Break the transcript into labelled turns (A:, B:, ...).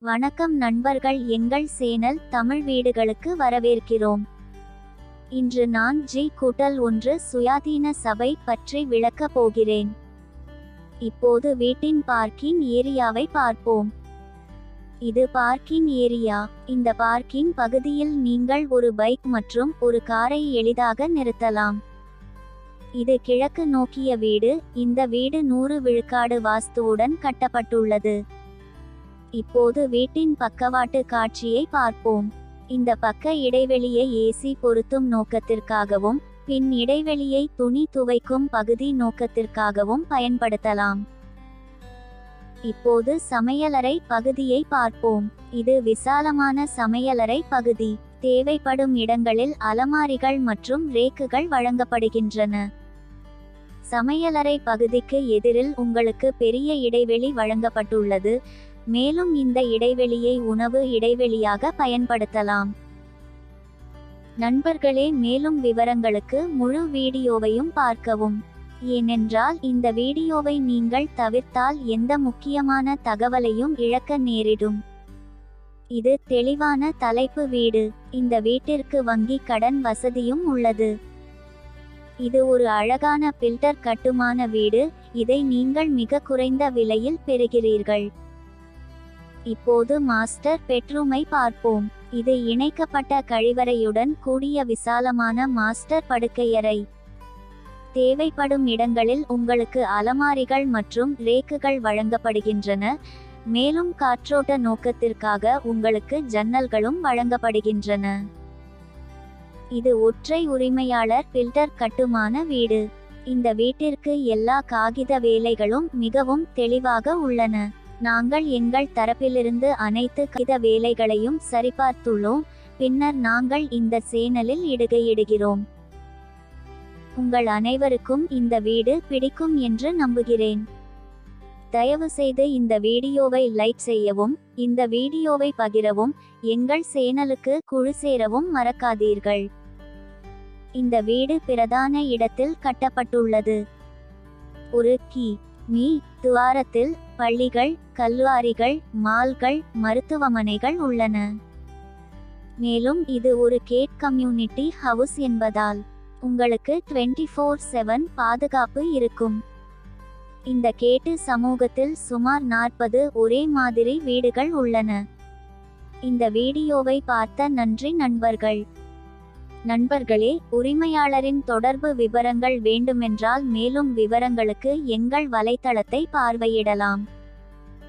A: வணக்கம் நண்பர்கள், எங்கள் சேனல் தமிழ் வீடுகளுக்கு வரவேற்கிறோம். இன்று நான் G1 சுயாதீன சபை பற்றி விளக்கப் போகிறேன். இப்போது வீட்டின் பார்க்கிங் ஏரியாவை பார்ப்போம். இது பார்க்கிங் ஏரியா. இந்த பார்க்கிங் பகுதியில் நீங்கள் ஒரு பைக் மற்றும் ஒரு காரை எளிதாக நிறுத்தலாம். இது கிழக்கு நோக்கிய வீடு. இந்த வீடு 100 விழுக்காடு வாஸ்துவுடன் கட்டப்பட்டுள்ளது. இப்போது வீட்டின் பக்கவாட்டு காட்சியை பார்ப்போம். இந்த பக்க இடைவெளியை ஏசி பொருத்தும் நோக்கத்திற்காகவும் பின் இடைவெளியை துணி துவைக்கும் பகுதி நோக்கத்திற்காகவும் பயன்படுத்தலாம். இப்போது சமையலறை பகுதியை பார்ப்போம். இது விசாலமான சமையலறை பகுதி. தேவைப்படும் இடங்களில் அலமாரிகள் மற்றும் ரேக்குகள் வழங்கப்படுகின்றன. சமையலறை பகுதிக்கு எதிரில் உங்களுக்கு பெரிய இடைவெளி வழங்கப்பட்டுள்ளது. மேலும் இந்த இடைவெளியை உணவு இடைவெளியாக பயன்படுத்தலாம். நண்பர்களே, மேலும் விவரங்களுக்கு முழு வீடியோவையும் பார்க்கவும். ஏனென்றால் இந்த வீடியோவை நீங்கள் தவிர்த்தால் எந்த முக்கியமான தகவலையும் இழக்க நேரிடும். இது தெளிவான தலைப்பு வீடு. இந்த வீட்டிற்கு வங்கி கடன் வசதியும் உள்ளது. இது ஒரு அழகான பில்டர் கட்டுமான வீடு. இதை நீங்கள் மிக குறைந்த விலையில் பெறுகிறீர்கள். இப்போது மாஸ்டர் பெட்ரூமை பார்ப்போம். இது இணைக்கப்பட்ட கழிவறையுடன் கூடிய விசாலமான மாஸ்டர் படுக்கையறை. தேவைப்படும் இடங்களில் உங்களுக்கு அலமாரிகள் மற்றும் ரேக்குகள் வழங்கப்படுகின்றன. மேலும் காற்றோட்ட நோக்கத்திற்காக உங்களுக்கு ஜன்னல்களும் வழங்கப்படுகின்றன. இது ஒற்றை உரிமையாளர் பில்டர் கட்டுமான வீடு. இந்த வீட்டிற்கு எல்லா காகித வேலைகளும் மிகவும் தெளிவாக உள்ளன. நாங்கள் எங்கள் தரப்பிலிருந்து அனைத்து காகித வேலைகளையும் சரிபார்த்துள்ளோம். பின்னர் நாங்கள் இந்த சேனலில் இடுகையிடுகிறோம். உங்கள் அனைவருக்கும் இந்த வீடு பிடிக்கும் என்று நம்புகிறேன். தயவுசெய்து இந்த வீடியோவை லைக் செய்யவும், இந்த வீடியோவை பகிரவும், எங்கள் சேனலுக்கு குழு சேரவும் மறக்காதீர்கள். இந்த வீடு பிரதான இடத்தில் கட்டப்பட்டுள்ளது. ஒரு மீ துவாரத்தில் பள்ளிகள், கல்லூரிகள், மால்கள், மருத்துவமனைகள் உள்ளன. மேலும் இது ஒரு கேட் கம்யூனிட்டி ஹவுஸ் என்பதால் உங்களுக்கு 24/7 பாதுகாப்பு இருக்கும். இந்த கேட்டு சமூகத்தில் சுமார் 40 ஒரே மாதிரி வீடுகள் உள்ளன. இந்த வீடியோவை பார்த்த நன்றி நண்பர்கள். நண்பர்களே, உரிமையாளரின் தொடர்பு விவரங்கள் வேண்டுமென்றால் மேலும் விவரங்களுக்கு எங்கள் வலைத்தளத்தை பார்வையிடலாம்.